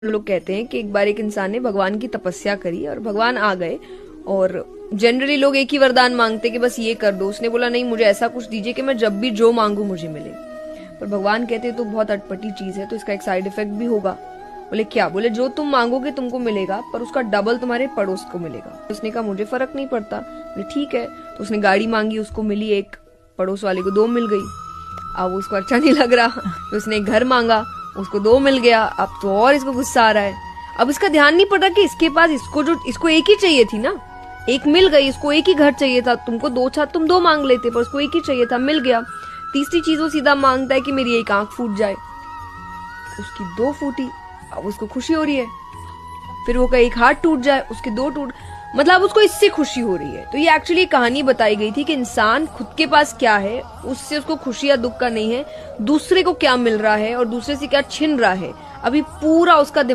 लोग कहते हैं कि एक बार एक इंसान ने भगवान की तपस्या करी और भगवान आ गए। और जनरली लोग एक ही वरदान मांगते कि बस ये कर दो। उसने बोला नहीं, मुझे ऐसा कुछ दीजिए कि मैं जब भी जो मांगू मुझे मिले। पर भगवान कहते तो बहुत अटपटी चीज है, तो इसका एक साइड इफेक्ट भी होगा। बोले क्या? बोले जो तुम मांगोगे तुमको मिलेगा, पर उसका डबल तुम्हारे पड़ोस को मिलेगा। उसने कहा मुझे फर्क नहीं पड़ता। बोले ठीक है। तो उसने गाड़ी मांगी, उसको मिली एक, पड़ोस वाले को 2 मिल गई। अब उसको अच्छा नहीं लग रहा, तो उसने एक घर मांगा, उसको 2 मिल गया। अब तो और इसको गुस्सा आ रहा है। अब इसका ध्यान नहीं पड़ा कि इसके पास इसको एक ही चाहिए थी ना, एक मिल गई। इसको एक ही घर चाहिए था, तुमको 2 था, तुम 2 मांग लेते, पर उसको एक ही चाहिए था, मिल गया। तीसरी चीज वो सीधा मांगता है कि मेरी एक आंख फूट जाए। उसकी 2 फूटी, अब उसको खुशी हो रही है। फिर वो का एक हाथ टूट जाए, उसके 2 टूट, मतलब उसको इससे खुशी हो रही है। तो ये एक्चुअली कहानी बताई गई थी कि इंसान खुद के पास क्या है उससे उसको खुशी या दुख का नहीं है, दूसरे को क्या मिल रहा है और दूसरे से क्या छिन रहा है, अभी पूरा उसका